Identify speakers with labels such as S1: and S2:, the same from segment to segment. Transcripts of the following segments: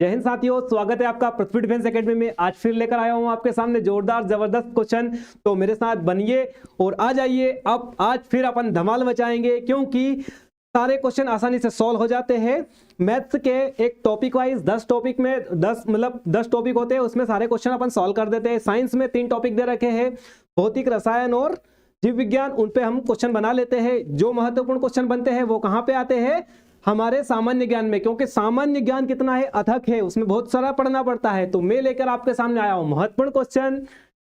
S1: जय हिंद साथियों, स्वागत है आपका पृथ्वी डिफेंस एकेडमी में। आज फिर लेकर आया हूं आपके सामने जोरदार जबरदस्त क्वेश्चन। तो मेरे साथ बनिए और आ जाइए। अब आज फिर अपन धमाल मचाएंगे, क्योंकि सारे क्वेश्चन आसानी से सॉल्व हो जाते हैं। मैथ्स के एक टॉपिक वाइज 10 टॉपिक में 10 टॉपिक होते हैं, उसमें सारे क्वेश्चन अपन सॉल्व कर देते हैं। साइंस में 3 टॉपिक दे रखे हैं, भौतिक, रसायन और जीव विज्ञान। उन पे हम क्वेश्चन बना लेते हैं। जो महत्वपूर्ण क्वेश्चन बनते हैं वो कहाँ पे आते हैं? हमारे सामान्य ज्ञान में, क्योंकि सामान्य ज्ञान कितना है, अथक है, उसमें बहुत सारा पढ़ना पड़ता है। तो मैं लेकर आपके सामने आया हूं महत्वपूर्ण क्वेश्चन।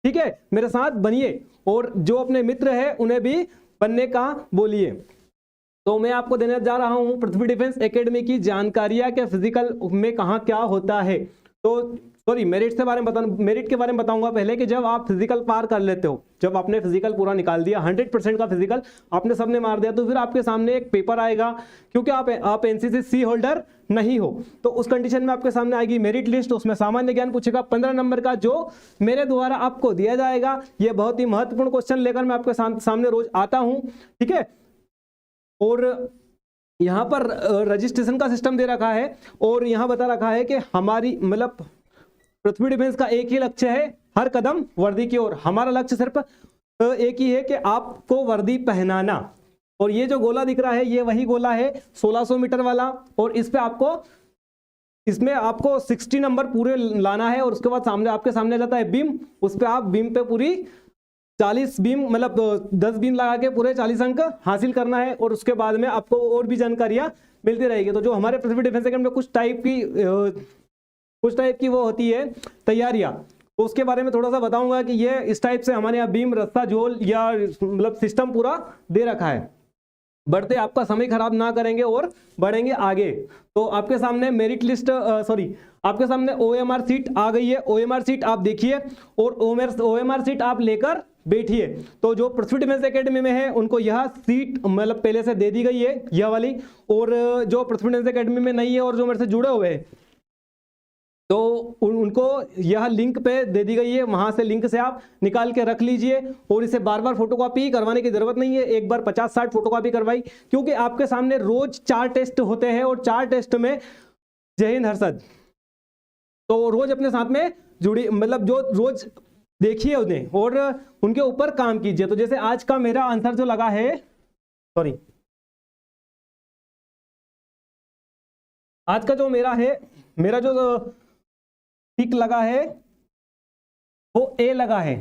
S1: ठीक है, मेरे साथ बनिए और जो अपने मित्र है उन्हें भी बनने का बोलिए। तो मैं आपको देने जा रहा हूं पृथ्वी डिफेंस एकेडमी की जानकारियां कि फिजिकल में कहाँ क्या होता है। तो सॉरी, मेरिट के बारे में बताऊंगा पहले, कि जब आप फिजिकल पार कर लेते हो, जब आपने फिजिकल पूरा निकाल दिया, 100% का फिजिकल आपने सबने मार दिया, तो फिर आपके सामने एक पेपर आएगा। क्योंकि आप एनसीसी सी होल्डर नहीं हो, तो उस कंडीशन में आपके सामने आएगी मेरिट लिस्ट। उसमें सामान्य ज्ञान पूछेगा 15 नंबर का, जो मेरे द्वारा आपको दिया जाएगा। ये बहुत ही महत्वपूर्ण क्वेश्चन लेकर मैं आपके सामने रोज आता हूं। ठीक है, और यहाँ पर रजिस्ट्रेशन का सिस्टम दे रखा है और यहाँ बता रखा है कि हमारी मतलब पृथ्वी डिफेंस का एक ही लक्ष्य है, हर कदम वर्दी की ओर। हमारा लक्ष्य सिर्फ एक ही है कि आपको वर्दी पहनाना। और ये जो गोला दिख रहा है, ये वही गोला है 1600 मीटर वाला। और इसमें आपको 60 नंबर पूरे लाना है। और उसके बाद आपके सामने जाता है बीम। उस पर आप बीम पे पूरी 40 बीम, मतलब 10 बीम लगा के पूरे 40 अंक हासिल करना है। और उसके बाद में आपको और भी जानकारियां मिलती रहेगी। तो जो हमारे पृथ्वी डिफेंस एकेडमी में कुछ टाइप की वो होती है तैयारियां, तो उसके बारे में थोड़ा सा बताऊंगा कि ये इस टाइप से हमारे यहाँ बीम, रस्ता, झोल या मतलब सिस्टम पूरा दे रखा है। बढ़ते आपका समय खराब ना करेंगे और बढ़ेंगे आगे। तो आपके सामने मेरिट लिस्ट, आपके सामने ओएमआर सीट आ गई है। ओएमआर सीट आप देखिए और ओएमआर सीट आप लेकर बैठिए। तो जो पृथ्वी डिफेंस एकेडमी में है उनको यह सीट मतलब पहले से दे दी गई है, यह वाली। और जो पृथ्वी डिफेंस एकेडमी में नहीं है और जो मेरे से जुड़े हुए हैं, तो उनको यह लिंक पे दे दी गई है। वहां से लिंक से आप निकाल के रख लीजिए। और इसे बार बार फोटोकॉपी करवाने की जरूरत नहीं है। एक बार 50-60 फोटोकॉपी करवाई, क्योंकि आपके सामने रोज 4 टेस्ट होते हैं और 4 टेस्ट में जय हिंद हर्षद। तो रोज अपने साथ में जुड़ी, मतलब जो रोज देखिए उन्हें और उनके ऊपर काम कीजिए। तो जैसे आज का मेरा आंसर जो लगा है, आज का जो मेरा जो टिक लगा है वो ए लगा है।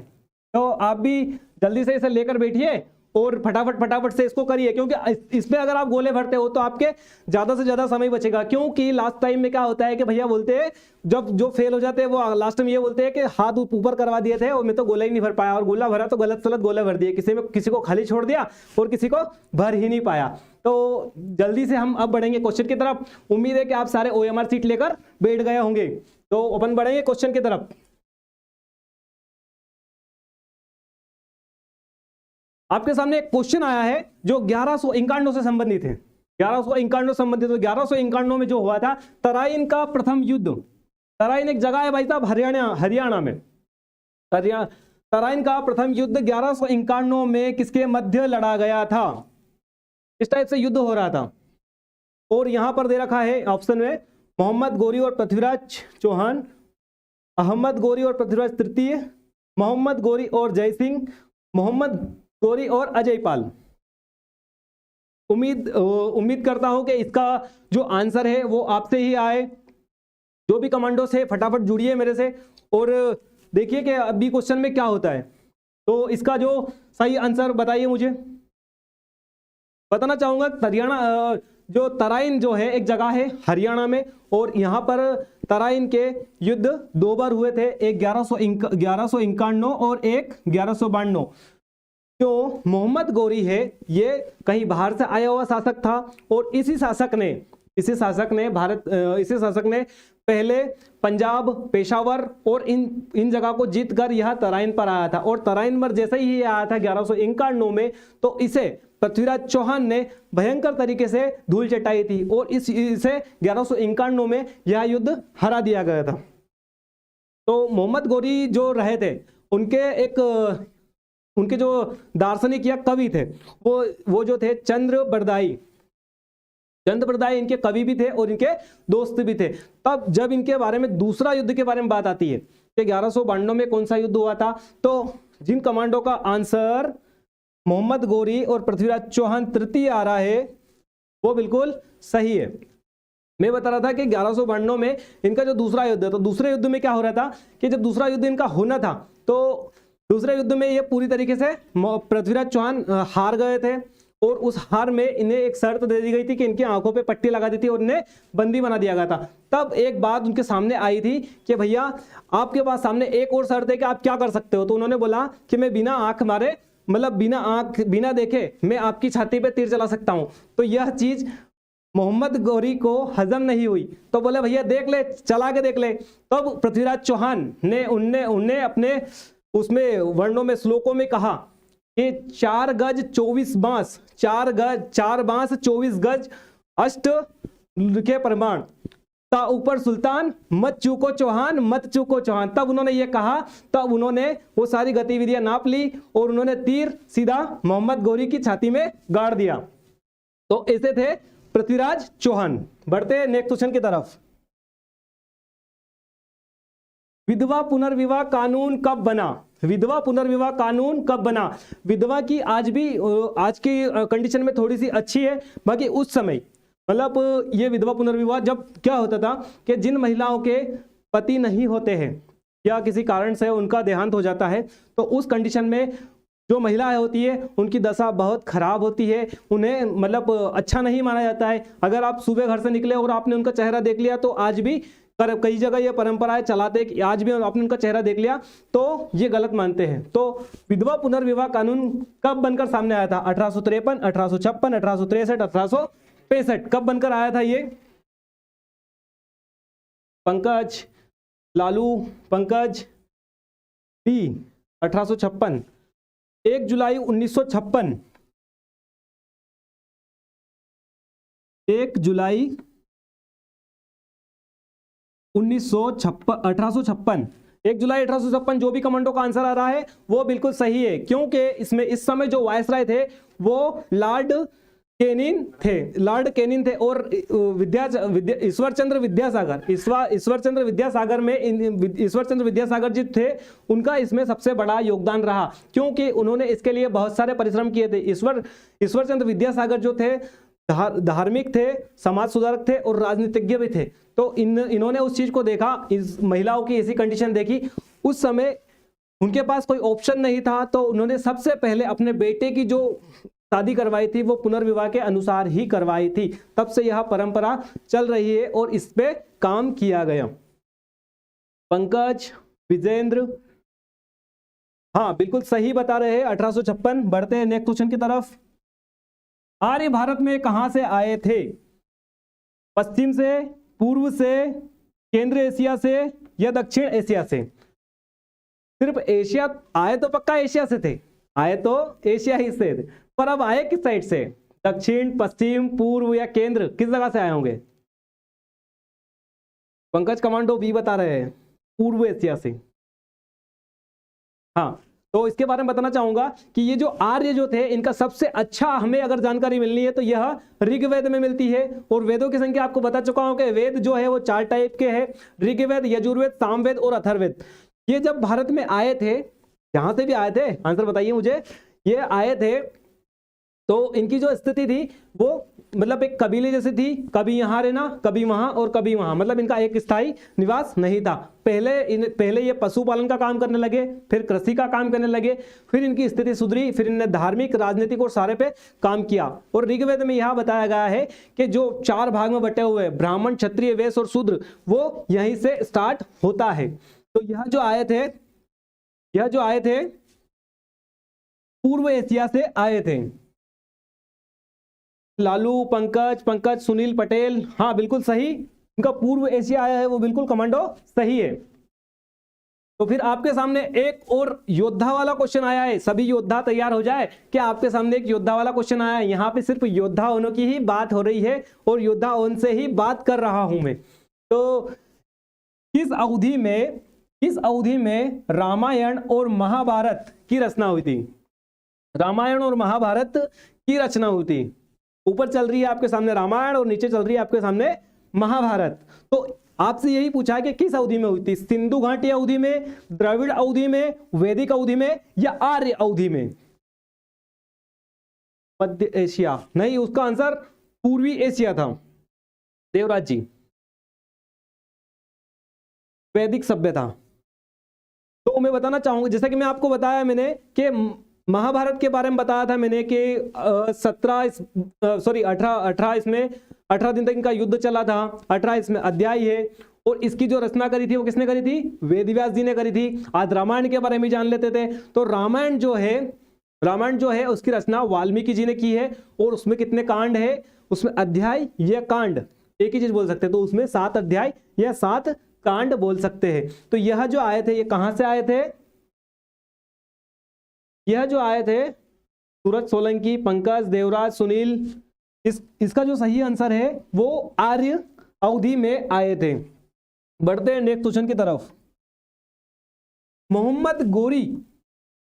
S1: तो आप भी जल्दी से इसे लेकर बैठिए और फटाफट से इसको करिए, क्योंकि इसमें अगर आप गोले भरते हो तो आपके ज्यादा से ज्यादा समय बचेगा। क्योंकि लास्ट टाइम में क्या होता है कि भैया बोलते हैं, जब जो फेल हो जाते हैं वो लास्ट में ये बोलते हैं कि हाथ ऊपर करवा दिए थे और मैं तो गोला ही नहीं भर पाया, और गोला भरा तो गलत गोला भर दिए, किसी को खाली छोड़ दिया और किसी को भर ही नहीं पाया। तो जल्दी से हम अब बढ़ेंगे क्वेश्चन की तरफ। उम्मीद है कि आप सारे ओएमआर सीट लेकर बैठ गए होंगे। तो अपन बढ़ेंगे क्वेश्चन की तरफ। आपके सामने एक क्वेश्चन आया है जो 1151 से संबंधित है। 1151 संबंधित है। 1151 में जो हुआ था तराइन का प्रथम युद्ध। तराइन एक जगह है भाई साहब, हरियाणा में। तराइन का प्रथम युद्ध 1151 में किसके मध्य लड़ा गया था? इस टाइप से युद्ध हो रहा था। और यहां पर दे रखा है ऑप्शन में मोहम्मद गौरी और पृथ्वीराज चौहान, अहमद गौरी और पृथ्वीराज तृतीय, मोहम्मद गौरी और जय सिंह, मोहम्मद गौरी और अजय पाल। उम्मीद करता हूं कि इसका जो आंसर है वो आपसे ही आए। जो भी कमांडो से फटाफट जुड़िए मेरे से और देखिए कि अभी क्वेश्चन में क्या होता है। तो इसका जो सही आंसर बताइए मुझे। बताना चाहूंगा जो तराइन जो है एक जगह है हरियाणा में, और यहाँ पर तराइन के युद्ध 2 बार हुए थे, एक 1151 और एक 1152। जो मोहम्मद गौरी है ये कहीं बाहर से आया हुआ शासक था, और इसी शासक ने पहले पंजाब, पेशावर और इन जगह को जीतकर यह तराइन पर आया था। और तराइन पर जैसे ही ये आया था 1151 में, तो इसे पृथ्वीराज चौहान ने भयंकर तरीके से धूल चटाई थी और इसे 1151 में यह युद्ध हरा दिया गया था। तो मोहम्मद गौरी जो रहे थे, उनके जो दार्शनिक या कवि थे वो जो थे चंद्र बरदाई। चंद्रप्रदाय इनके कवि भी थे और इनके दोस्त भी थे। तब जब इनके बारे में दूसरा युद्ध के बारे में बात आती है कि 1192 में कौन सा युद्ध हुआ था, तो जिन कमांडो का आंसर मोहम्मद गौरी और पृथ्वीराज चौहान तृतीय आ रहा है वो बिल्कुल सही है। मैं बता रहा था कि 1192 में इनका जो दूसरा युद्ध है, तो दूसरे युद्ध में क्या हो रहा था कि जब दूसरा युद्ध इनका होना था तो दूसरे युद्ध में ये पूरी तरीके से पृथ्वीराज चौहान हार गए थे और उस हार में इन्हें एक शर्त दे दी गई थी कि इनकी आंखों पे पट्टी लगा दी थी और इन्हें बंदी बना दिया गया था। तब एक बात उनके सामने आई थी कि भैया आपके पास सामने एक और शर्त है कि आप क्या कर सकते हो, तो उन्होंने बोला कि मैं बिना आंख मारे, मतलब बिना आंख बिना देखे मैं आपकी छाती पे तीर चला सकता हूं। तो यह चीज मोहम्मद गौरी को हजम नहीं हुई, तो बोले भैया देख ले, चला के देख ले। तब पृथ्वीराज चौहान ने उन्हें अपने उसमें वर्णों में श्लोकों में कहा कि 4 गज 24 बांस, 4 बांस 24 गज अष्ट के प्रमाण, ता ऊपर सुल्तान मत चूको चौहान, मत चूको चौहान। तब उन्होंने ये कहा, तब उन्होंने वो सारी गतिविधियां नाप ली और उन्होंने तीर सीधा मोहम्मद गौरी की छाती में गाड़ दिया। तो ऐसे थे पृथ्वीराज चौहान। बढ़ते हैं नेक्स्ट क्वेश्चन की तरफ। विधवा पुनर्विवाह कानून कब बना? विधवा पुनर्विवाह कानून कब बना? विधवा की आज की कंडीशन में थोड़ी सी अच्छी है, बाकी उस समय मतलब ये विधवा पुनर्विवाह जब क्या होता था कि जिन महिलाओं के पति नहीं होते हैं या किसी कारण से उनका देहांत हो जाता है, तो उस कंडीशन में जो महिलाएं होती है उनकी दशा बहुत खराब होती है, उन्हें मतलब अच्छा नहीं माना जाता है। अगर आप सुबह घर से निकले और आपने उनका चेहरा देख लिया, तो आज भी कई जगह ये परंपराएं चलाते कि आज भी आपने उनका चेहरा देख लिया तो ये गलत मानते हैं। तो विधवा पुनर्विवाह कानून कब बनकर सामने आया था? 1853, 1856, 1863, 1865। कब बनकर आया था ये? पंकज, लालू, पंकज बी 1856, 1 जुलाई 1956, 1 जुलाई 1856, 1 जुलाई 1856 जो भी कमांडो का आंसर आ रहा है वो बिल्कुल सही है, क्योंकि इसमें इस समय जो वायसराय थे वो लॉर्ड केनिन थे और ईश्वरचंद्र विद्यासागर जी थे, उनका इसमें सबसे बड़ा योगदान रहा, क्योंकि उन्होंने इसके लिए बहुत सारे परिश्रम किए थे। ईश्वरचंद्र विद्यासागर जो थे धार्मिक थे, समाज सुधारक थे और राजनीतिज्ञ भी थे। तो इन्होंने उस चीज को देखा, इस महिलाओं की ऐसी कंडीशन देखी, उस समय उनके पास कोई ऑप्शन नहीं था, तो उन्होंने सबसे पहले अपने बेटे की जो शादी करवाई थी वो पुनर्विवाह के अनुसार ही करवाई थी। तब से यह परंपरा चल रही है और इस पे काम किया गया। पंकज, विजेंद्र, हाँ बिल्कुल सही बता रहे हैं, 1856। बढ़ते हैं नेक्स्ट क्वेश्चन की तरफ। आर्य भारत में कहां से आए थे? पश्चिम से, पूर्व से, केंद्र एशिया से या दक्षिण एशिया से? सिर्फ एशिया आए तो पक्का एशिया से थे, आए तो एशिया ही से थे, पर अब आए किस साइड से? दक्षिण, पश्चिम, पूर्व या केंद्र, किस जगह से आए होंगे? पंकज कमांडो बी बता रहे हैं, पूर्व एशिया से। हाँ, तो इसके बारे में बताना चाहूंगा कि ये जो आर्य जो थे, इनका सबसे अच्छा हमें अगर जानकारी मिलनी है तो यह ऋग्वेद में मिलती है। और वेदों की संख्या आपको बता चुका हूं कि वेद जो है वो 4 टाइप के हैं, ऋग्वेद, यजुर्वेद, सामवेद और अथर्ववेद। ये जब भारत में आए थे, जहां से भी आए थे, आंसर बताइए मुझे, ये आए थे तो इनकी जो स्थिति थी वो मतलब एक कबीले जैसी थी, कभी यहाँ रहना, कभी वहां और कभी वहां, मतलब इनका एक स्थायी निवास नहीं था। पहले ये पशुपालन का काम करने लगे, फिर कृषि का काम करने लगे, फिर इनकी स्थिति सुधरी, फिर इन्हें धार्मिक, राजनीतिक और सारे पे काम किया। और ऋग्वेद में यह बताया गया है कि जो 4 भाग में बटे हुए ब्राह्मण, क्षत्रिय, वैश्य और शूद्र, वो यहीं से स्टार्ट होता है। तो यह जो आए थे पूर्व एशिया से आए थे। लालू, पंकज, सुनील पटेल, हाँ बिल्कुल सही, इनका पूर्व एशिया आया है वो बिल्कुल कमांडो सही है। तो फिर आपके सामने एक और योद्धा वाला क्वेश्चन आया है, सभी योद्धा तैयार हो जाए कि आपके सामने एक योद्धा वाला क्वेश्चन आया है। यहाँ पे सिर्फ योद्धा होने की ही बात हो रही है और योद्धा होने से ही बात कर रहा हूं मैं। तो किस अवधि में रामायण और महाभारत की रचना हुई थी? रामायण और महाभारत की रचना हुई थी। ऊपर चल रही है आपके सामने रामायण और नीचे चल रही है आपके सामने महाभारत। तो आपसे यही पूछा है कि किस अवधि में हुई थी, सिंधु घाटी अवधि में, द्रविड़ अवधि में, वैदिक अवधि में या आर्य अवधि में? मध्य एशिया नहीं, उसका आंसर पूर्वी एशिया था देवराज जी, वैदिक सभ्यता। तो मैं बताना चाहूंगा, जैसा कि मैं आपको बताया मैंने कि महाभारत के बारे में बताया था मैंने कि 18 इसमें 18 दिन तक इनका युद्ध चला था, 18 इसमें अध्याय है, और इसकी जो रचना करी थी वो किसने करी थी? वेदव्यास जी ने करी थी। आज रामायण के बारे में जान लेते थे। तो रामायण जो है उसकी रचना वाल्मीकि जी ने की है, और उसमें कितने कांड है? उसमें अध्याय या कांड एक ही चीज बोल सकते हैं, तो उसमें 7 अध्याय या 7 कांड बोल सकते हैं। तो यह जो आए थे, ये कहां से आए थे? यह जो आए थे सूरज सोलंकी, पंकज, देवराज, सुनील, इसका जो सही आंसर है वो आर्य अवधि में आए थे। बढ़ते हैं नेक्स्ट क्वेश्चन की तरफ। मोहम्मद गोरी,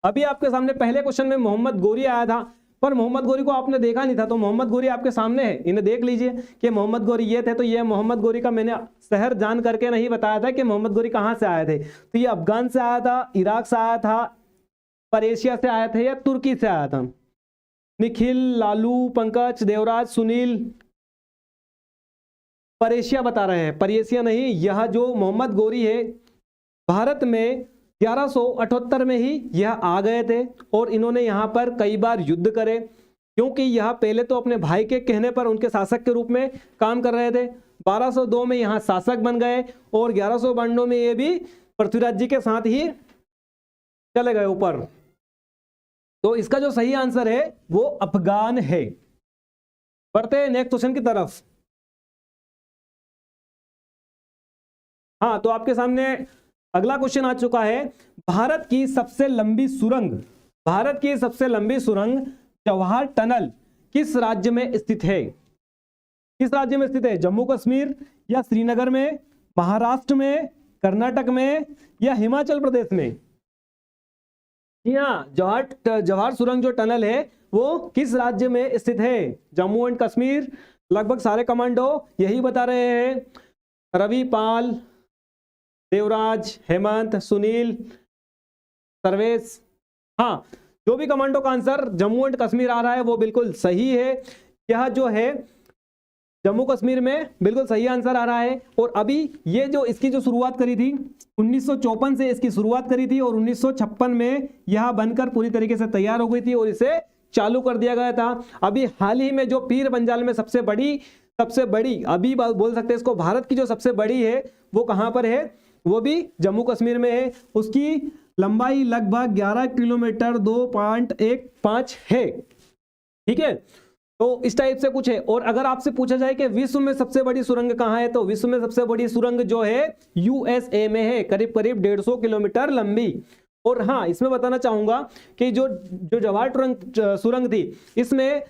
S1: अभी आपके सामने पहले क्वेश्चन में मोहम्मद गोरी आया था, पर मोहम्मद गोरी को आपने देखा नहीं था, तो मोहम्मद गोरी आपके सामने है, इन्हें देख लीजिए कि मोहम्मद गोरी ये थे। तो ये मोहम्मद गोरी का मैंने शहर जान करके नहीं बताया था कि मोहम्मद गोरी कहां से आए थे। तो ये अफगान से आया था, इराक से आया था, पर्शिया से आया था या तुर्की से आया था? निखिल, लालू, पंकज, देवराज, सुनील पर्शिया बता रहे हैं। पर्शिया नहीं, यह जो मोहम्मद गोरी है भारत में 1178 में ही यह आ गए थे, और इन्होंने यहाँ पर कई बार युद्ध करे, क्योंकि यह पहले तो अपने भाई के कहने पर उनके शासक के रूप में काम कर रहे थे। 1202 में यहाँ शासक बन गए, और 1192 में ये भी पृथ्वीराज जी के साथ ही चले गए ऊपर। तो इसका जो सही आंसर है वो अफगान है। बढ़ते हैं नेक्स्ट क्वेश्चन की तरफ। हाँ, तो आपके सामने अगला क्वेश्चन आ चुका है। भारत की सबसे लंबी सुरंग जवाहर टनल किस राज्य में स्थित है? किस राज्य में स्थित है? जम्मू कश्मीर या श्रीनगर में, महाराष्ट्र में, कर्नाटक में या हिमाचल प्रदेश में? जी हाँ, जवाहर सुरंग जो टनल है वो किस राज्य में स्थित है? जम्मू एंड कश्मीर। लगभग सारे कमांडो यही बता रहे हैं। रवि, पाल, देवराज, हेमंत, सुनील, सर्वेश। हाँ, जो भी कमांडो का आंसर जम्मू एंड कश्मीर आ रहा है वो बिल्कुल सही है। यह जो है जम्मू कश्मीर में बिल्कुल सही आंसर आ रहा है। और अभी ये जो इसकी जो शुरुआत करी थी 1954 से इसकी शुरुआत करी थी, और 1956 में यह बनकर पूरी तरीके से तैयार हो गई थी और इसे चालू कर दिया गया था। अभी हाल ही में जो पीर पंजाल में सबसे बड़ी अभी बोल सकते हैं इसको भारत की जो सबसे बड़ी है वो कहां पर है? वो भी जम्मू कश्मीर में है। उसकी लंबाई लगभग 11 किलोमीटर 2.15 है। ठीक है, तो इस टाइप से कुछ है। और अगर आपसे पूछा जाए कि विश्व में सबसे बड़ी सुरंग कहां है, तो विश्व में सबसे बड़ी सुरंग जो है यूएसए में है, करीब 150 किलोमीटर लंबी। और हाँ, इसमें बताना चाहूंगा कि जो जवाहर सुरंग थी इसमें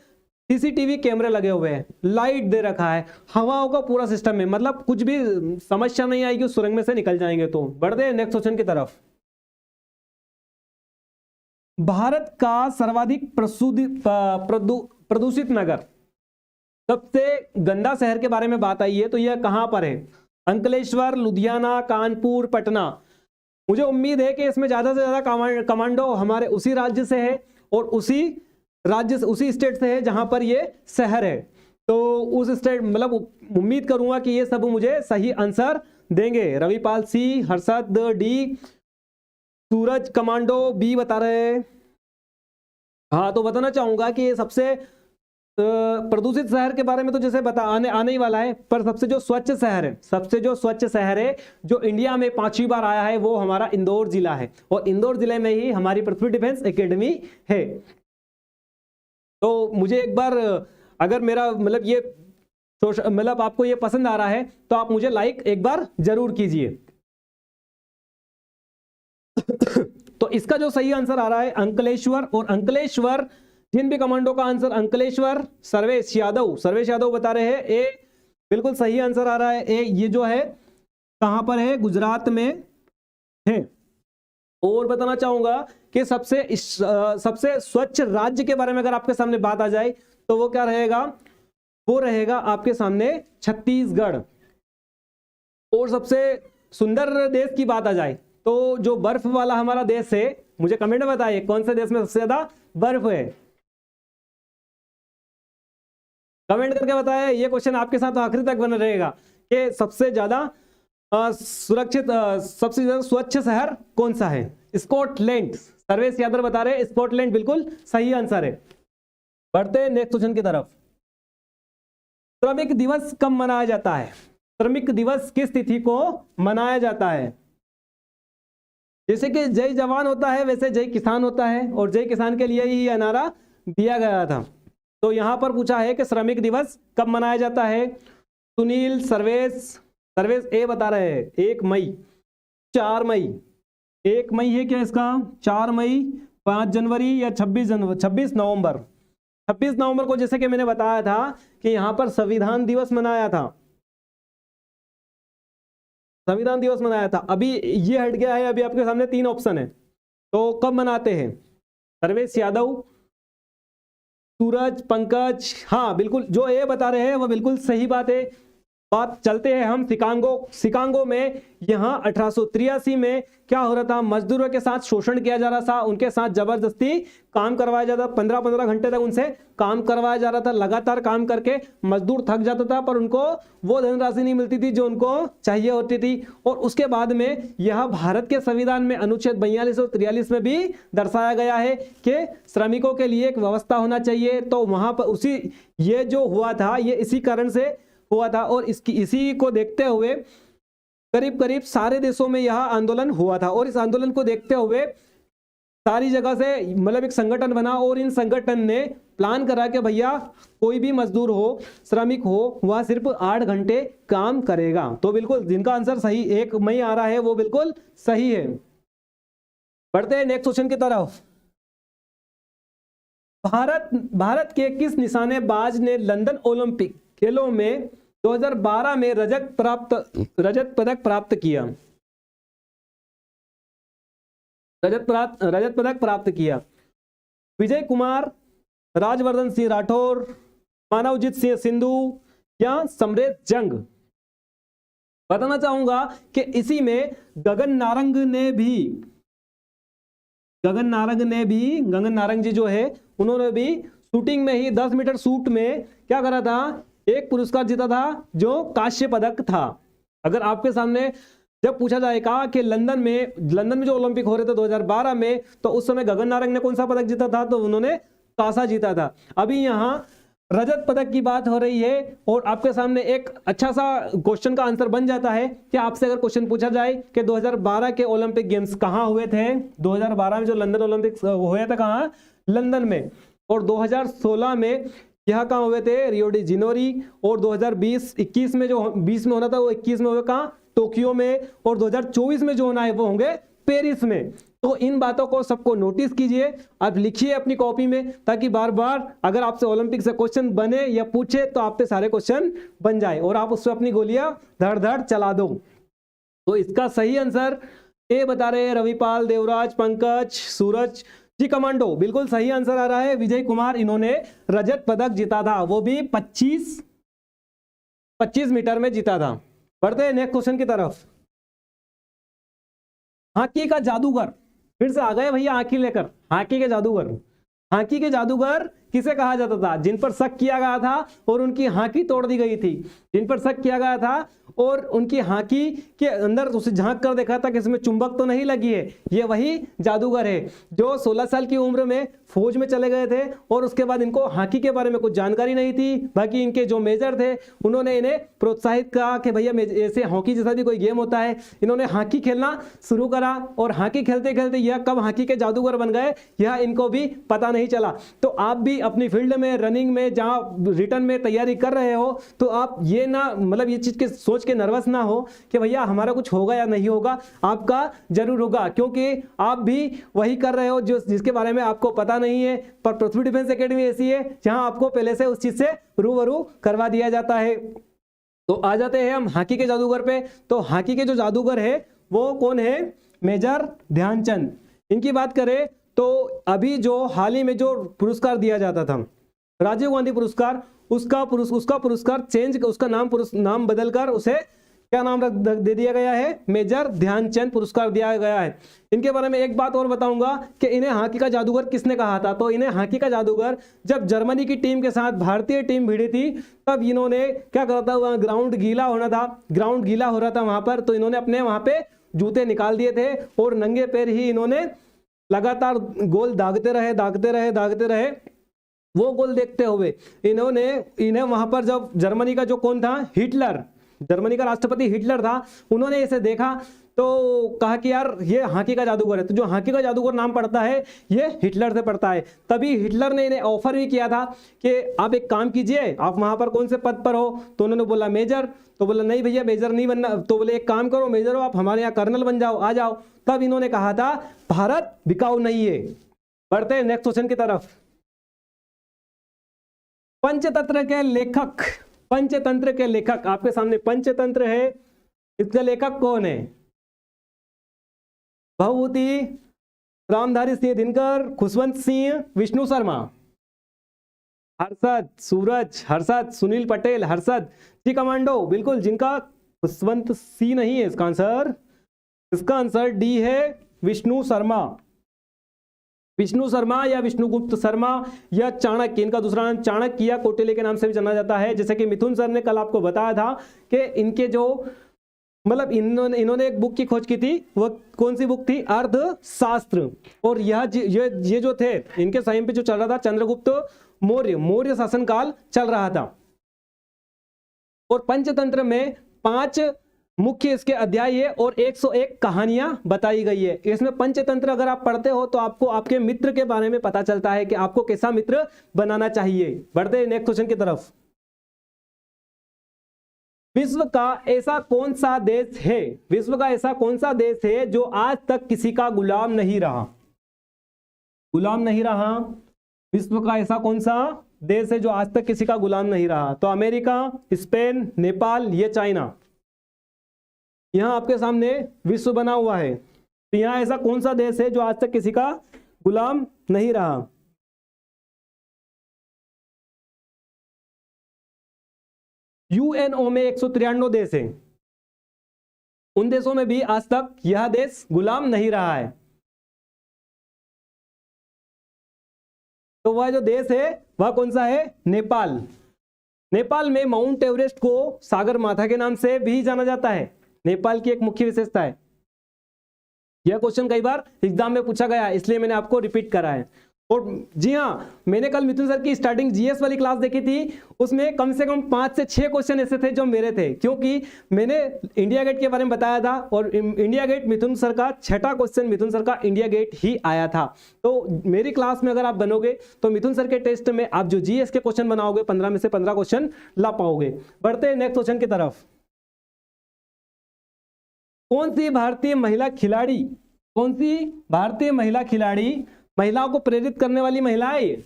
S1: सीसीटीवी कैमरे लगे हुए हैं, लाइट दे रखा है, हवाओं का पूरा सिस्टम है, मतलब कुछ भी समस्या नहीं आएगी उस सुरंग में से निकल जाएंगे। तो बढ़ते हैं नेक्स्ट क्वेश्चन की तरफ। भारत का सर्वाधिक प्रदूषित नगर, सबसे गंदा शहर के बारे में बात आई है, तो यह कहां पर है? अंकलेश्वर, लुधियाना, कानपुर, पटना। मुझे उम्मीद है कि इसमें ज्यादा से ज्यादा कमांडो हमारे उसी राज्य से है और उसी स्टेट से है जहां पर ये शहर है। तो उस स्टेट मतलब उम्मीद करूंगा कि ये सब मुझे सही आंसर देंगे। रविपाल सी, हर्षद डी, सूरज कमांडो बी बता रहे हैं। हाँ, तो बताना चाहूंगा कि ये सबसे प्रदूषित शहर के बारे में तो जैसे आने ही वाला है, पर सबसे जो स्वच्छ शहर है जो इंडिया में 5वीं बार आया है वो हमारा इंदौर जिला है, और इंदौर जिले में ही हमारी पृथ्वी डिफेंस एकेडमी है। तो मुझे एक बार अगर मेरा मतलब आपको ये पसंद आ रहा है तो आप मुझे लाइक एक बार जरूर कीजिए। तो इसका जो सही आंसर आ रहा है अंकलेश्वर, और अंकलेश्वर जिन भी कमांडो का आंसर अंकलेश्वर, सर्वेश यादव बता रहे हैं ए बिल्कुल सही आंसर आ रहा है। ए ये जो है कहां पर है? गुजरात में है। और बताना चाहूंगा कि सबसे स्वच्छ राज्य के बारे में अगर आपके सामने बात आ जाए तो वो क्या रहेगा? वो रहेगा आपके सामने छत्तीसगढ़। और सबसे सुंदर देश की बात आ जाए तो जो बर्फ वाला हमारा देश है, मुझे कमेंट में बताइए कौन से देश में सबसे ज्यादा बर्फ है। कमेंट करके बताएं, ये क्वेश्चन आपके साथ आखिरी तक बना रहेगा कि सबसे ज्यादा सुरक्षित सबसे ज्यादा स्वच्छ शहर कौन सा है। स्कॉटलैंड। सर्वेश यादव बता रहे हैं स्कॉटलैंड बिल्कुल सही आंसर है। बढ़ते हैं नेक्स्ट क्वेश्चन की तरफ। श्रमिक दिवस कब मनाया जाता है? श्रमिक दिवस किस तिथि को मनाया जाता है? जैसे कि जय जवान होता है वैसे जय किसान होता है, और जय किसान के लिए ही यह नारा दिया गया था। तो यहां पर पूछा है कि श्रमिक दिवस कब मनाया जाता है। सुनील, सर्वेश ए बता रहे हैं 1 मई, 4 मई। 1 मई है क्या इसका? 4 मई, 5 जनवरी या 26 नवंबर। 26 नवंबर को जैसे कि मैंने बताया था कि यहां पर संविधान दिवस मनाया था। संविधान दिवस मनाया था। अभी ये हट गया है, अभी आपके सामने 3 ऑप्शन है। तो कब मनाते हैं? सर्वेश यादव, सूरज, पंकज। हाँ बिल्कुल, जो ये बता रहे हैं वो बिल्कुल सही बात है। बात चलते हैं हम शिकागो में। यहाँ 1883 में क्या हो रहा था? मजदूरों के साथ शोषण किया जा रहा था, उनके साथ जबरदस्ती काम करवाया जाता था। 15-15 घंटे तक उनसे काम करवाया जा रहा था। लगातार काम करके मजदूर थक जाता था, पर उनको वो धनराशि नहीं मिलती थी जो उनको चाहिए होती थी। और उसके बाद में यह भारत के संविधान में अनुच्छेद 42 और 43 में भी दर्शाया गया है कि श्रमिकों के लिए एक व्यवस्था होना चाहिए। तो वहां पर ये जो हुआ था ये इसी कारण से हुआ था, और इसी को देखते हुए करीब करीब सारे देशों में यह आंदोलन हुआ था। और इस आंदोलन को देखते हुए सारी जगह से मतलब एक संगठन बना, और इन संगठन ने प्लान करा कि भैया कोई भी मजदूर हो, श्रमिक हो, वह सिर्फ 8 घंटे काम करेगा। तो बिल्कुल जिनका आंसर सही 1 मई आ रहा है वो बिल्कुल सही है। बढ़ते हैं नेक्स्ट क्वेश्चन की तरफ। भारत के किस निशानेबाज ने लंदन ओलंपिक खेलों में 2012 में रजत पदक प्राप्त किया? रजत पदक प्राप्त किया। विजय कुमार, राजवर्धन सिंह राठौर, मानवजीत सिंह सिंधु या समरेश जंग? बताना चाहूंगा कि इसी में गगन नारंग जी जो है उन्होंने भी शूटिंग में ही 10 मीटर शूट में क्या करा था? एक पुरस्कार जीता था जो कांस्य पदक था। अगर आपके सामने जब पूछा जाएगा कि लंदन में जो ओलंपिक हो रहे थे 2012 में, तो उस समय गगन नारंग ने कौन सा पदक जीता था? तो उन्होंने कांसा जीता था। अभी यहाँ रजत पदक की बात हो रही है, और आपके सामने एक अच्छा सा क्वेश्चन का आंसर बन जाता है कि आपसे अगर क्वेश्चन पूछा जाए कि 2012 के ओलंपिक गेम्स कहाँ हुए थे? 2012 में जो लंदन ओलंपिक्स हुए थे कहाँ? लंदन में। और 2016 में यह कहाँ हुए थे? Rio de Janeiro. और 2021 में जो 20 में होना था वो 21 में हुए कहाँ? टोक्यो में। और 2024 में जो होना है वो होंगे पेरिस में। तो इन बातों को सबको नोटिस कीजिए, आप लिखिए अपनी कॉपी में, ताकि बार बार अगर आपसे ओलंपिक से क्वेश्चन बने या पूछे तो आप पे सारे क्वेश्चन बन जाए और आप उससे अपनी गोलियां धड़ धड़ चला दो। तो इसका सही आंसर ए बता रहे हैं रविपाल, देवराज, पंकज, सूरज जी। कमांडो बिल्कुल सही आंसर आ रहा है। विजय कुमार, इन्होंने रजत पदक जीता था, वो भी 25 मीटर में जीता था। बढ़ते हैं नेक्स्ट क्वेश्चन की तरफ। हॉकी का जादूगर, फिर से आ गए भैया हॉकी लेकर। हॉकी के जादूगर किसे कहा जाता था? जिन पर शक किया गया था और उनकी हॉकी तोड़ दी गई थी। जिन पर शक किया गया था और उनकी हॉकी के अंदर उसे झांक कर देखा था कि इसमें चुंबक तो नहीं लगी है, ये वही जादूगर है जो 16 साल की उम्र में फौज में चले गए थे, और उसके बाद इनको हॉकी के बारे में कुछ जानकारी नहीं थी। बाकी इनके जो मेजर थे उन्होंने इन्हें प्रोत्साहित करा कि भैया ऐसे हॉकी जैसा भी कोई गेम होता है। इन्होंने हॉकी खेलना शुरू करा, और हॉकी खेलते खेलते यह कब हॉकी के जादूगर बन गए यह इनको भी पता नहीं चला। तो आप भी अपनी फील्ड में, रनिंग में, जहां रिटर्न में तैयारी कर रहे हो, तो आप ये ना मतलब ये चीज के सोच के नर्वस ना हो कि भैया हमारा कुछ होगा या नहीं होगा। आपका जरूर होगा, क्योंकि आप भी वही कर रहे हो जिसके बारे में आपको पता नहीं है। पर पृथ्वी डिफेंस एकेडमी ऐसी है जहां आपको पहले से उस चीज से रूबरू करवा दिया जाता है। तो आ जाते हैं हम हॉकी के जादूगर पे। तो हॉकी के जो जादूगर है वो कौन है? मेजर ध्यानचंद। इनकी बात करें तो अभी जो हाल ही में जो पुरस्कार दिया जाता था, राजीव गांधी पुरस्कार, उसका पुरस्कार चेंज, उसका नाम बदलकर उसे क्या नाम दे दिया गया है, मेजर ध्यानचंद पुरस्कार दिया गया है। इनके बारे में एक बात और बताऊंगा कि इन्हें हॉकी का जादूगर किसने कहा था। तो इन्हें हॉकी का जादूगर जब जर्मनी की टीम के साथ भारतीय टीम भिड़ी थी, तब इन्होंने क्या करा था, वहां ग्राउंड गीला हो रहा था वहां पर, तो इन्होंने अपने वहां पे जूते निकाल दिए थे और नंगे पैर ही इन्होंने लगातार गोल दागते रहे। वो गोल देखते हुए इन्हें वहां पर जब जर्मनी का जो कौन था, हिटलर, जर्मनी का राष्ट्रपति हिटलर था, उन्होंने इसे देखा तो कहा कि यार ये हॉकी का जादूगर है। तो जो हॉकी का जादूगर नाम पड़ता है ये हिटलर से पड़ता है। तभी हिटलर ने इन्हें ऑफर भी किया था कि आप एक काम कीजिए, आप वहां पर कौन से पद पर हो। तो उन्होंने बोला मेजर। तो बोला नहीं भैया मेजर नहीं बनना। तो बोले एक काम करो, मेजर हो आप, हमारे यहाँ कर्नल बन जाओ, आ जाओ। तब इन्होंने कहा था भारत बिकाऊ नहीं है। बढ़ते हैं नेक्स्ट क्वेश्चन की तरफ। पंचतंत्र के लेखक आपके सामने पंचतंत्र है, इसका लेखक कौन है? भवभूति, रामधारी सिंह दिनकर, खुशवंत सिंह, विष्णु शर्मा, हर्षद, सूरज, हर्षद, सुनील पटेल, हर्षद जी कमांडो, बिल्कुल, जिनका खुशवंत सिंह नहीं है इसका आंसर डी है, विष्णु शर्मा या विष्णुगुप्त शर्मा या चाणक्य। इनका दूसरा नाम चाणक्य या कौटिल्य के नाम से भी जाना जाता है। जैसे कि मिथुन सर ने कल आपको बताया था कि इनके जो मतलब इन्होंने एक बुक की खोज की थी, वो कौन सी बुक थी? अर्थशास्त्र। और ये जो थे इनके टाइम पे जो चल रहा था चंद्रगुप्त मौर्य शासनकाल चल रहा था। और पंचतंत्र में 5 मुख्य इसके अध्याय है और 101 कहानियां बताई गई है। इसमें पंचतंत्र अगर आप पढ़ते हो तो आपको आपके मित्र के बारे में पता चलता है कि आपको कैसा मित्र बनाना चाहिए। बढ़ते हैं नेक्स्ट क्वेश्चन की तरफ। विश्व का ऐसा कौन सा देश है जो आज तक किसी का गुलाम नहीं रहा? विश्व का ऐसा कौन सा देश है जो आज तक किसी का गुलाम नहीं रहा? तो अमेरिका, स्पेन, नेपाल, ये चाइना। यहां आपके सामने विश्व बना हुआ है, तो यहां ऐसा कौन सा देश है जो आज तक किसी का गुलाम नहीं रहा? यूएनओ में 193 देश हैं, उन देशों में भी आज तक यह देश गुलाम नहीं रहा है। तो वह जो देश है वह कौन सा है? नेपाल में माउंट एवरेस्ट को सागर माथा के नाम से भी जाना जाता है। नेपाल की एक मुख्य विशेषता है। यह क्वेश्चन कई बार एग्जाम में पूछा गया है, इसलिए मैंने आपको रिपीट करा है। और जी हाँ, मैंने कल मिथुन सर की स्टार्टिंग जीएस वाली क्लास देखी थी, उसमें कम से कम 5 से 6 क्वेश्चन ऐसे थे जो मेरे थे, क्योंकि मैंने इंडिया गेट के बारे में बताया था और इंडिया गेट मिथुन सर का 6ठा क्वेश्चन मिथुन सर का इंडिया गेट ही आया था। तो मेरी क्लास में अगर आप बनोगे तो मिथुन सर के टेस्ट में आप जो जीएस के क्वेश्चन बनाओगे 15 में से 15 क्वेश्चन ला पाओगे। बढ़ते हैं नेक्स्ट क्वेश्चन की तरफ। कौन सी भारतीय महिला खिलाड़ी महिलाओं को प्रेरित करने वाली महिला है? ये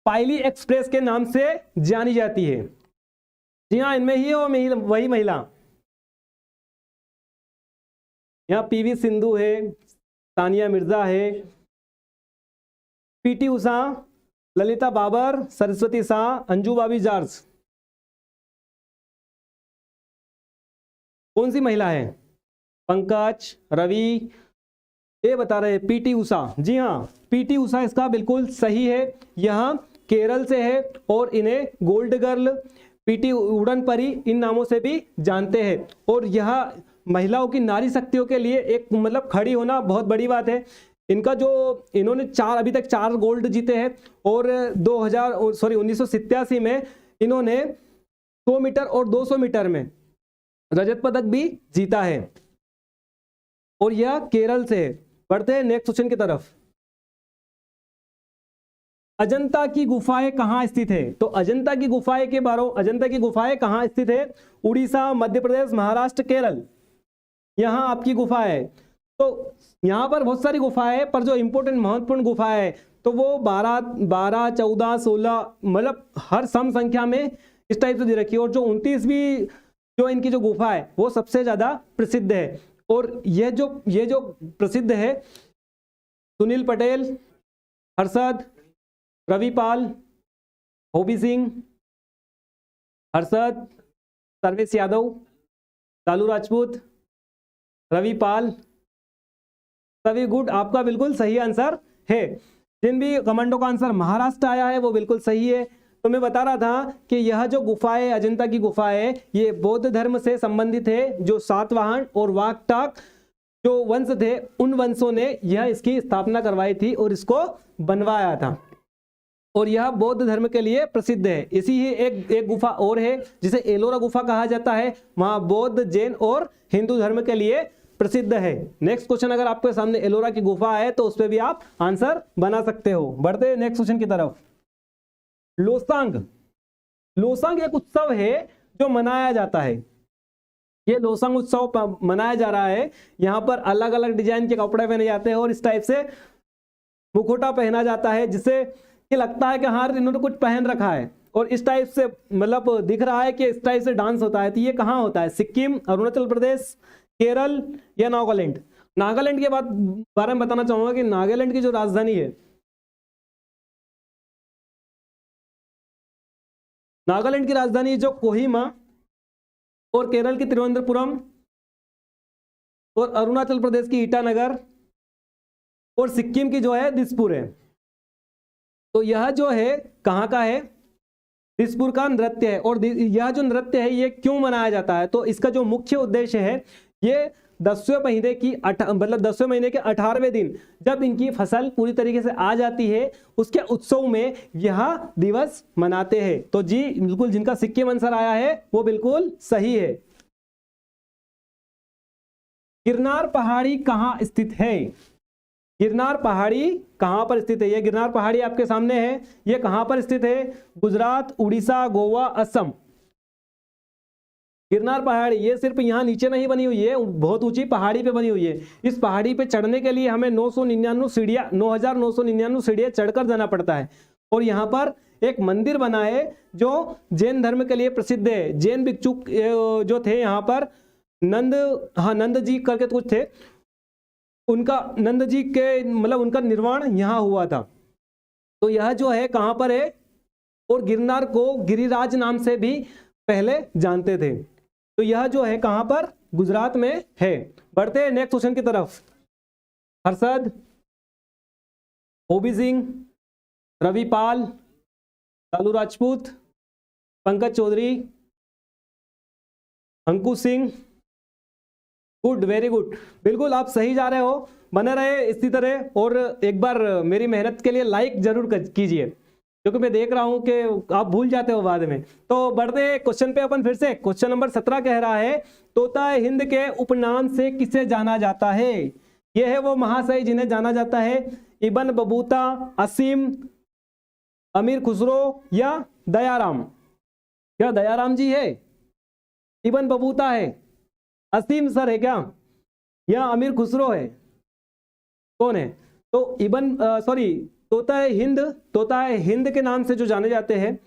S1: पायली एक्सप्रेस के नाम से जानी जाती है। जी हाँ, इनमें ही है वही महिला। यहाँ पीवी सिंधु है, सानिया मिर्जा है, पीटी उषा, ललिता बाबर, सरस्वती शाह, अंजू बाबी जॉर्ज। कौन सी महिला है? पंकज, रवि, ये बता रहे हैं पीटी उषा। जी हाँ, पीटी उषा इसका बिल्कुल सही है। यहाँ केरल से है और इन्हें गोल्ड गर्ल, पीटी उड़न परी इन नामों से भी जानते हैं। और यह महिलाओं की नारी शक्तियों के लिए एक मतलब खड़ी होना बहुत बड़ी बात है। इनका जो इन्होंने अभी तक 4 गोल्ड जीते हैं और 1987 में इन्होंने 100 मीटर और 200 मीटर में रजत पदक भी जीता है और यह केरल से है। बढ़ते हैं नेक्स्ट क्वेश्चन की तरफ। अजंता की गुफाएं कहां स्थित है? तो अजंता की गुफाएं कहां स्थित है? उड़ीसा, मध्य प्रदेश, महाराष्ट्र, केरल। यहां आपकी गुफा है। तो यहां पर बहुत सारी गुफाएं है, पर जो इंपॉर्टेंट महत्वपूर्ण गुफा है तो वो 12, 14, 16 मतलब हर सम संख्या में इस टाइप से दे रखी है। और जो 29वीं जो इनकी जो गुफा है वो सबसे ज्यादा प्रसिद्ध है। और ये जो प्रसिद्ध है, सुनील पटेल, हर्षद, रविपाल, ओबी सिंह, हर्षद, सर्वेश यादव, लालू राजपूत, रवि पाल, सभी गुड। आपका बिल्कुल सही आंसर है। जिन भी कमेंटों का आंसर महाराष्ट्र आया है वो बिल्कुल सही है। तो मैं बता रहा था कि यह जो गुफा है, अजंता की गुफा है, ये बौद्ध धर्म से संबंधित है। जो सातवाहन और वाकटाक जो वंश थे, उन वंशों ने यह इसकी स्थापना करवाई थी और इसको बनवाया था, और यह बौद्ध धर्म के लिए प्रसिद्ध है। इसी ही एक गुफा और है जिसे एलोरा गुफा कहा जाता है, वहां बौद्ध, जैन और हिंदू धर्म के लिए प्रसिद्ध है। नेक्स्ट क्वेश्चन, अगर आपके सामने एलोरा की गुफा है तो उस पर भी आप आंसर बना सकते हो। बढ़ते हैं नेक्स्ट क्वेश्चन की तरफ। लोसांग, लोसांग एक उत्सव है जो मनाया जाता है। ये लोसांग उत्सव मनाया जा रहा है। यहाँ पर अलग अलग डिजाइन के कपड़े पहने जाते हैं और इस टाइप से मुखौटा पहना जाता है, जिससे कि लगता है कि हाँ इन्होंने कुछ पहन रखा है, और इस टाइप से मतलब दिख रहा है कि इस टाइप से डांस होता है। तो ये कहाँ होता है? सिक्किम, अरुणाचल प्रदेश, केरल या नागालैंड? नागालैंड के बारे में बताना चाहूंगा कि नागालैंड की जो राजधानी है, नागालैंड की राजधानी जो कोहिमा, और केरल की तिरुवनंतपुरम, और अरुणाचल प्रदेश की ईटानगर, और सिक्किम की जो है दिसपुर है। तो यह जो है कहाँ का है? दिसपुर का नृत्य है। और यह जो नृत्य है ये क्यों मनाया जाता है? तो इसका जो मुख्य उद्देश्य है, ये 10वें महीने की मतलब 10वें महीने के 18वें दिन जब इनकी फसल पूरी तरीके से आ जाती है, उसके उत्सव में यह दिवस मनाते हैं। तो जी बिल्कुल, जिनका सिक्किम आंसर आया है वो बिल्कुल सही है। गिरनार पहाड़ी कहाँ स्थित है? गिरनार पहाड़ी कहां पर स्थित है? ये गिरनार पहाड़ी आपके सामने है। ये कहां पर स्थित है? गुजरात, उड़ीसा, गोवा, असम। गिरनार पहाड़ी ये सिर्फ यहाँ नीचे नहीं बनी हुई है, बहुत ऊंची पहाड़ी पे बनी हुई है। इस पहाड़ी पे चढ़ने के लिए हमें 999 सीढ़ियां 9999 सीढ़ियां चढ़कर जाना पड़ता है। और यहाँ पर एक मंदिर बना है जो जैन धर्म के लिए प्रसिद्ध है। जैन भिक्षुक जो थे यहाँ पर, नंद जी करके कुछ थे, उनका नंद जी के मतलब उनका निर्वाण यहाँ हुआ था। तो यह जो है कहाँ पर है? और गिरनार को गिरिराज नाम से भी पहले जानते थे। तो यह जो है कहाँ पर? गुजरात में है। बढ़ते हैं नेक्स्ट क्वेश्चन की तरफ। हर्षद, ओबी सिंह, रवि पाल, लालू राजपूत, पंकज चौधरी, अंकुश सिंह। गुड, वेरी गुड, बिल्कुल आप सही जा रहे हो। बने रहे इसी तरह, और एक बार मेरी मेहनत के लिए लाइक जरूर कीजिए, क्योंकि मैं देख रहा हूं कि आप भूल जाते हो बाद में। तो बढ़ते क्वेश्चन पे अपन फिर से। क्वेश्चन नंबर 17 कह रहा है, तोता हिंद के उपनाम से किसे जाना जाता है? यह है वो महाशय जिन्हें जाना जाता है इब्न बतूता, असीम, अमीर खुसरो या दयाराम? क्या दयाराम जी है? इब्न बतूता है? असीम सर है क्या? या अमीर खुसरो है? कौन है? तो तोता हिंद के नाम से जो जाने जाते हैं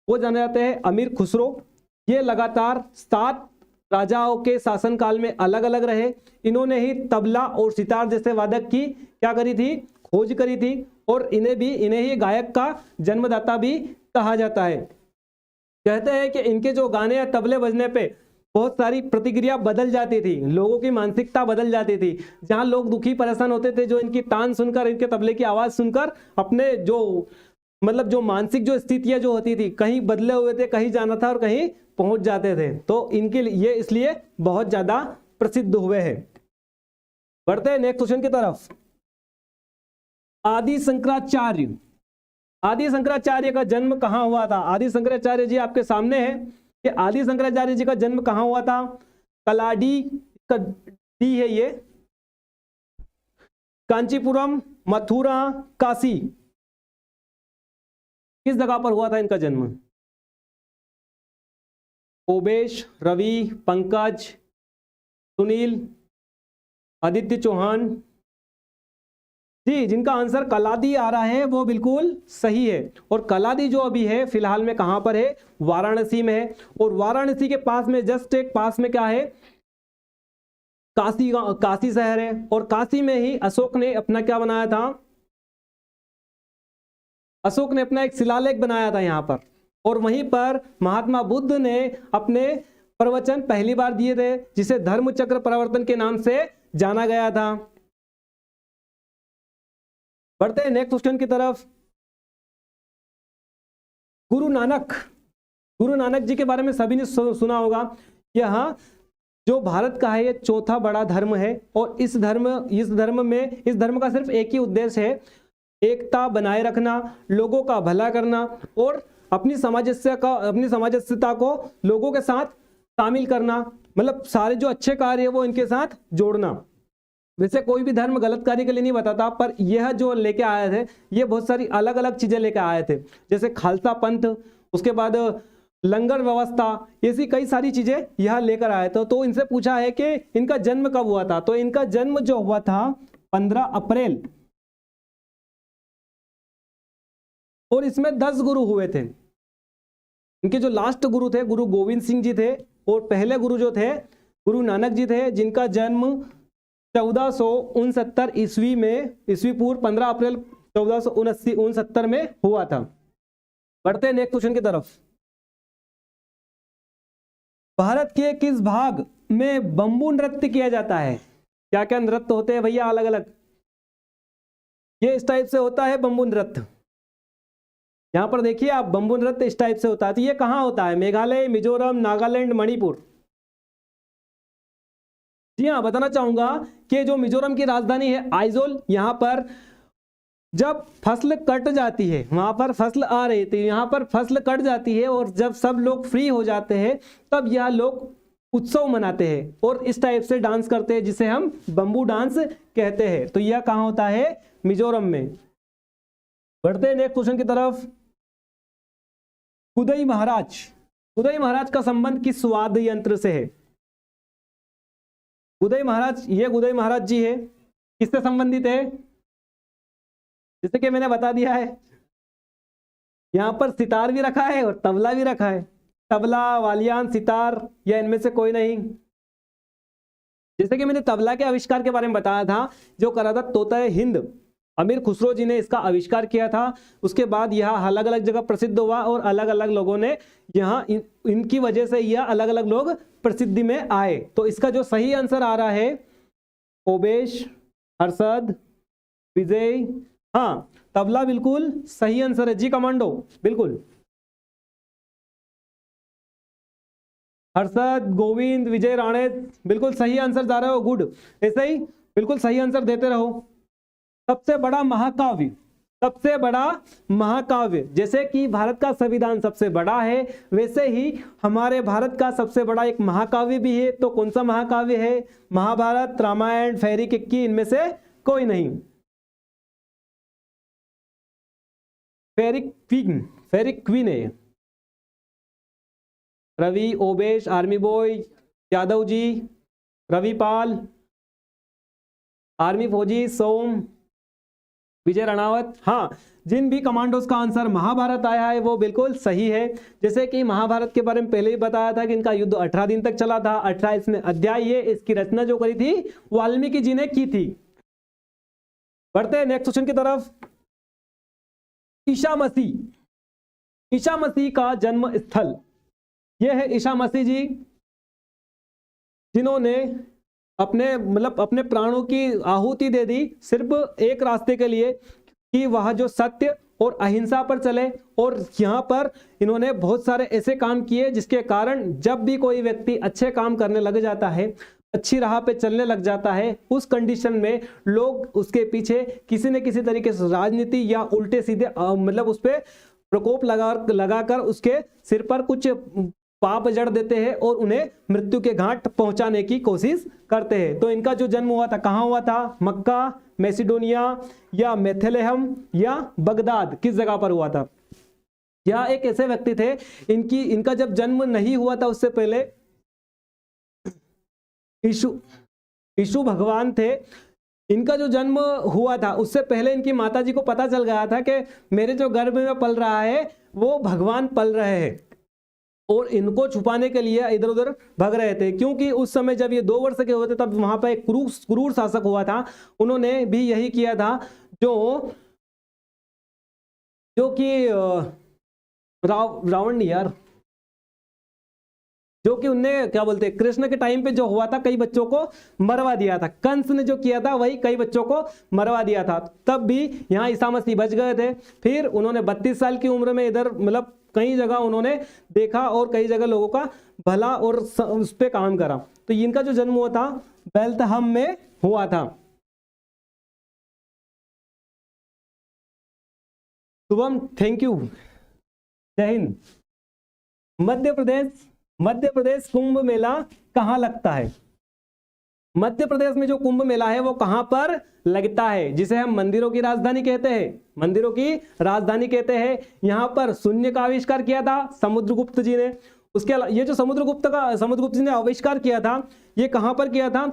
S1: वो जाने जाते हैं अमीर खुसरो। ये लगातार 7 राजाओं के शासनकाल में अलग अलग रहे। इन्होंने ही तबला और सितार जैसे वादक की क्या करी थी? खोज करी थी। और इन्हें ही गायक का जन्मदाता भी कहा जाता है। कहते हैं कि इनके जो गाने या तबले बजने पे बहुत सारी प्रतिक्रिया बदल जाती थी, लोगों की मानसिकता बदल जाती थी। जहां लोग दुखी परेशान होते थे, जो इनकी तान सुनकर, इनके तबले की आवाज सुनकर अपने जो मानसिक जो स्थितियां जो होती थी, कहीं बदले हुए थे, कहीं जाना था और कहीं पहुंच जाते थे। तो इनके लिए इसलिए बहुत ज्यादा प्रसिद्ध हुए हैं। बढ़ते हैं नेक्स्ट क्वेश्चन की तरफ। आदि शंकराचार्य, आदि शंकराचार्य का जन्म कहां हुआ था? आदि शंकराचार्य जी आपके सामने है कि आदि शंकराचार्य जी का जन्म कहां हुआ था? कलाडी का डी है ये, कांचीपुरम, मथुरा, काशी, किस जगह पर हुआ था इनका जन्म? ओबेश, रवि, पंकज, सुनील, आदित्य चौहान। जी, जिनका आंसर कलादी आ रहा है वो बिल्कुल सही है। और कलादी जो अभी है फिलहाल में कहां पर है? वाराणसी में है। और वाराणसी के पास में जस्ट एक पास में क्या है? काशी शहर है। और काशी में ही अशोक ने अपना क्या बनाया था? अशोक ने अपना एक शिलालेख बनाया था यहाँ पर, और वहीं पर महात्मा बुद्ध ने अपने प्रवचन पहली बार दिए थे, जिसे धर्म चक्र प्रवर्तन के नाम से जाना गया था। बढ़ते हैं नेक्स्ट क्वेश्चन की तरफ। गुरु नानक जी के बारे में सभी ने सुना होगा। यह जो भारत का है, ये चौथा बड़ा धर्म है, और इस धर्म का सिर्फ एक ही उद्देश्य है, एकता बनाए रखना, लोगों का भला करना और अपनी सामंजस्यता को लोगों के साथ शामिल करना, मतलब सारे जो अच्छे कार्य है वो इनके साथ जोड़ना। वैसे कोई भी धर्म गलत कार्य के लिए नहीं बताता, पर यह जो लेके आए थे ये बहुत सारी अलग अलग चीजें लेके आए थे, जैसे खालसा पंथ, उसके बाद लंगर व्यवस्था, ऐसी कई सारी चीजें यह लेकर आए थे। तो इनसे पूछा है कि इनका जन्म कब हुआ था, तो इनका जन्म जो हुआ था 15 अप्रैल, और इसमें 10 गुरु हुए थे। इनके जो लास्ट गुरु थे गुरु गोविंद सिंह जी थे, और पहले गुरु जो थे गुरु नानक जी थे, जिनका जन्म 1469 ईस्वी में, ईस्वी पूर्व 15 अप्रैल 1469 में हुआ था। बढ़ते हैं नेक्स्ट क्वेश्चन की तरफ। भारत के किस भाग में बंबू नृत्य किया जाता है? क्या क्या नृत्य होते हैं भैया अलग अलग? ये इस टाइप से होता है बंबू नृत्य। यहां पर देखिए आप, बंबू नृत्य इस टाइप से होता है। तो ये कहां होता है? मेघालय, मिजोरम, नागालैंड, मणिपुर। जी हाँ, बताना चाहूंगा कि जो मिजोरम की राजधानी है आइजोल, यहां पर जब फसल कट जाती है, वहां पर फसल आ रही थी, यहाँ पर फसल कट जाती है, और जब सब लोग फ्री हो जाते हैं तब यह लोग उत्सव मनाते हैं और इस टाइप से डांस करते हैं, जिसे हम बंबू डांस कहते हैं। तो यह कहाँ होता है? मिजोरम में। बढ़ते हैं नेक्स्ट क्वेश्चन की तरफ। कुदई महाराज का संबंध किस वाद्य यंत्र से है? कुदई महाराज जी है, किससे संबंधित है? जैसे कि मैंने बता दिया है, यहां पर सितार भी रखा है और तबला भी रखा है। तबला, वालियान, सितार, या इनमें से कोई नहीं। जैसे कि मैंने तबला के आविष्कार के बारे में बताया था, जो करा था तोता हिंद, अमीर खुसरो जी ने इसका आविष्कार किया था। उसके बाद यह अलग अलग जगह प्रसिद्ध हुआ और अलग अलग लोगों ने यहाँ इनकी वजह से यह अलग अलग लोग प्रसिद्धि में आए। तो इसका जो सही आंसर आ रहा है ओबेश, हर्षद, विजय। हाँ, तबला बिल्कुल सही आंसर है जी। कमांडो बिल्कुल, हर्षद, गोविंद, विजय, राणे बिल्कुल सही आंसर जा रहे हो। गुड, ऐसे ही बिल्कुल सही आंसर देते रहो। सबसे बड़ा महाकाव्य, जैसे कि भारत का संविधान सबसे बड़ा है, वैसे ही हमारे भारत का सबसे बड़ा एक महाकाव्य भी है। तो कौन सा महाकाव्य है? महाभारत, रामायण, फेरी किक्की, इनमें से कोई नहीं। फेरी क्वीन है। Ravi, ओबेश, army boy, Yadav ji, Ravipal, army फौजी, सोम, विजय राणावत। हाँ, जिन भी कमांडोज का आंसर महाभारत आया है वो बिल्कुल सही है। जैसे कि महाभारत के बारे में पहले ही बताया था कि इनका युद्ध 18 दिन तक चला था। 18 इसमें अध्याय, ये इसकी रचना जो करी थी वाल्मीकि जी ने की थी। बढ़ते हैं नेक्स्ट क्वेश्चन की तरफ। ईसा मसीह का जन्म स्थल, यह है ईसा मसीह जी, जिन्होंने अपने प्राणों की आहुति दे दी सिर्फ एक रास्ते के लिए, कि वह जो सत्य और अहिंसा पर चले। और यहाँ पर इन्होंने बहुत सारे ऐसे काम किए जिसके कारण जब भी कोई व्यक्ति अच्छे काम करने लग जाता है, अच्छी राह पे चलने लग जाता है, उस कंडीशन में लोग उसके पीछे किसी न किसी तरीके से राजनीति या उल्टे सीधे उस पर प्रकोप लगाकर उसके सिर पर कुछ पाप जड़ देते हैं और उन्हें मृत्यु के घाट पहुंचाने की कोशिश करते हैं। तो इनका जो जन्म हुआ था, कहां हुआ था? मक्का, मैसिडोनिया, या मेथेलेहम, या बगदाद, किस जगह पर हुआ था? यह एक ऐसे व्यक्ति थे, इनका जब जन्म नहीं हुआ था उससे पहले यीशु भगवान थे। इनका जो जन्म हुआ था उससे पहले इनकी माताजी को पता चल गया था कि मेरे जो गर्भ में पल रहा है वो भगवान पल रहे हैं, और इनको छुपाने के लिए इधर उधर भाग रहे थे। क्योंकि उस समय जब ये 2 वर्ष के हुए थे तब वहां पर एक क्रूर शासक हुआ था, उन्होंने भी यही किया था जो जो कि रावण नहीं यार, जो कि उनने क्या बोलते हैं कृष्ण के टाइम पे जो हुआ था, कई बच्चों को मरवा दिया था। कंस ने जो किया था वही कई बच्चों को मरवा दिया था। तब भी यहाँ ईसा मसीह बच गए थे। फिर उन्होंने 32 साल की उम्र में इधर मतलब कई जगह उन्होंने देखा और कई जगह लोगों का भला और उस पर काम करा। तो इनका जो जन्म हुआ था बेथलहम में हुआ था। शुभम थैंक यू, जय हिंद। मध्य प्रदेश कुंभ मेला कहाँ लगता है? मध्य प्रदेश में जो कुंभ मेला है वो कहां पर लगता है, जिसे हम मंदिरों की राजधानी कहते हैं, मंदिरों की राजधानी कहते हैं। यहां पर शून्य का आविष्कार किया था समुद्रगुप्त जी ने। उसके अलावा ये जो समुद्रगुप्त जी ने आविष्कार किया था, ये कहां पर किया था?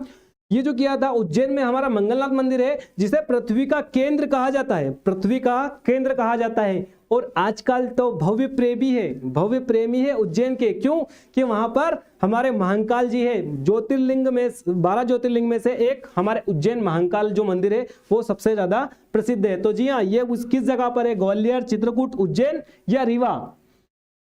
S1: ये जो किया था उज्जैन में हमारा मंगलनाथ मंदिर है, जिसे पृथ्वी का केंद्र कहा जाता है, पृथ्वी का केंद्र कहा जाता है। और आजकल तो भव्य प्रेमी है उज्जैन के। क्यों? कि वहां पर हमारे महाकाल जी है। ज्योतिर्लिंग में 12 ज्योतिर्लिंग में से एक हमारे उज्जैन महाकाल जो मंदिर है वो सबसे ज्यादा प्रसिद्ध है। तो जी हाँ, ये किस जगह पर है? ग्वालियर, चित्रकूट, उज्जैन या रीवा?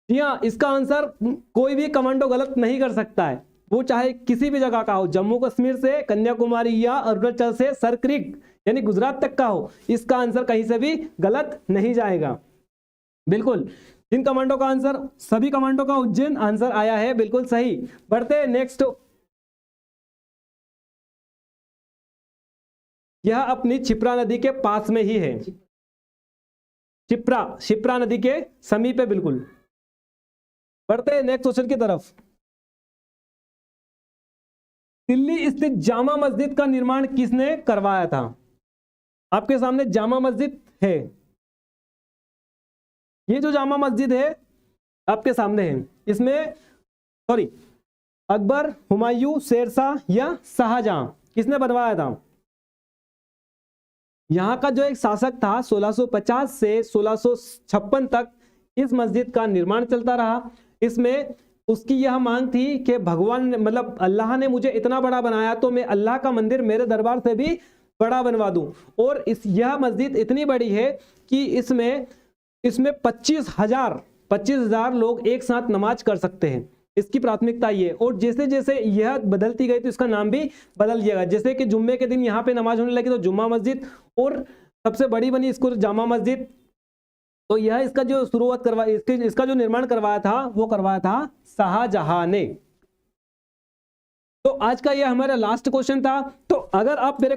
S1: जी हाँ, इसका आंसर कोई भी कमांडो गलत नहीं कर सकता है, वो चाहे किसी भी जगह का हो, जम्मू कश्मीर से कन्याकुमारी या अरुणाचल से सरक्रिक यानी गुजरात तक का हो, इसका आंसर कहीं से भी गलत नहीं जाएगा। बिल्कुल, जिन कमांडो का आंसर, सभी कमांडो का उज्जैन आंसर आया है, बिल्कुल सही। बढ़ते नेक्स्ट। यह अपनी क्षिप्रा नदी के पास में ही है, क्षिप्रा नदी के समीप है, बिल्कुल। बढ़ते नेक्स्ट क्वेश्चन की तरफ। दिल्ली स्थित जामा मस्जिद का निर्माण किसने करवाया था? आपके सामने जामा मस्जिद है, ये जो जामा मस्जिद है आपके सामने है, इसमें अकबर, हुमायूं, शेरशाह या शाहजहां, किसने बनवाया था? यहां का जो एक शासक था 1650 से 1656 तक इस मस्जिद का निर्माण चलता रहा। इसमें उसकी यह मांग थी कि भगवान मतलब अल्लाह ने मुझे इतना बड़ा बनाया तो मैं अल्लाह का मंदिर मेरे दरबार से भी बड़ा बनवा दूं। और यह मस्जिद इतनी बड़ी है कि इसमें 25,000 लोग एक साथ नमाज कर सकते हैं। इसकी प्राथमिकता ये। और जैसे जैसे यह बदलती गई तो इसका नाम भी बदल दिया। जैसे कि जुम्मे के दिन यहाँ पे नमाज होने लगी तो जुम्मा मस्जिद, और सबसे बड़ी बनी इसको जामा मस्जिद। तो यह इसका जो शुरुआत इसका जो निर्माण करवाया था वो करवाया था शाहजहां ने। तो आज का यह हमारा लास्ट क्वेश्चन था। तो अगर आप मेरे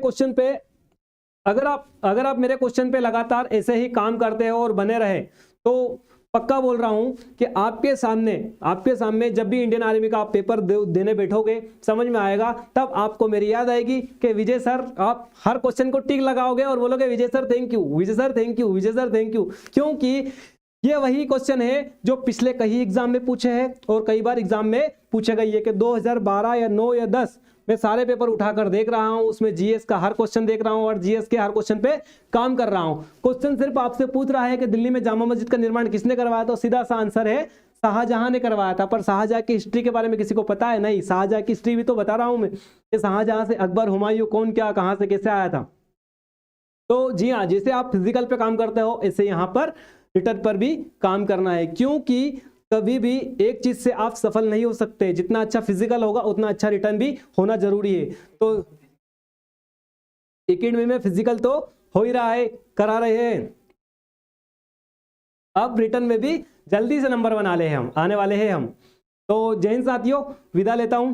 S1: क्वेश्चन पे लगातार ऐसे ही काम करते हो और बने रहे तो पक्का बोल रहा हूं कि आपके सामने जब भी इंडियन आर्मी का आप पेपर देने बैठोगे, समझ में आएगा, तब आपको मेरी याद आएगी कि विजय सर, आप हर क्वेश्चन को टिक लगाओगे और बोलोगे Vijay sir thank you, Vijay sir thank you, Vijay sir thank you. क्योंकि ये वही क्वेश्चन है जो पिछले कई एग्जाम में पूछे हैं और कई बार एग्जाम में पूछे गए है कि 2012 या 9 या 10 मैं सारे पेपर उठाकर देख रहा हूं, उसमें जीएस का हर क्वेश्चन देख रहा हूं और जीएस के हर क्वेश्चन पे काम कर रहा हूं। क्वेश्चन सिर्फ आपसे पूछ रहा है कि दिल्ली में जामा मस्जिद का निर्माण किसने करवाया, तो सीधा सा आंसर है शाहजहां ने करवाया था। पर शाहजहां की हिस्ट्री के बारे में किसी को पता है? नहीं। शाहजहां की हिस्ट्री भी तो बता रहा हूं मैं कि शाहजहां से अकबर, हुमायूं कौन, क्या, कहां से, कैसे आया था। तो जी हाँ, जैसे आप फिजिकल पे काम करते हो ऐसे यहाँ पर रिटर्न पर भी काम करना है। क्योंकि कभी भी एक चीज से आप सफल नहीं हो सकते, जितना अच्छा फिजिकल होगा उतना अच्छा रिटर्न भी होना जरूरी है। तो एकेडमी में फिजिकल तो हो ही रहा है, करा रहे हैं, अब रिटर्न में भी जल्दी से नंबर बना ले हम, आने वाले हैं हम। तो जय हिंद साथियों, विदा लेता हूं।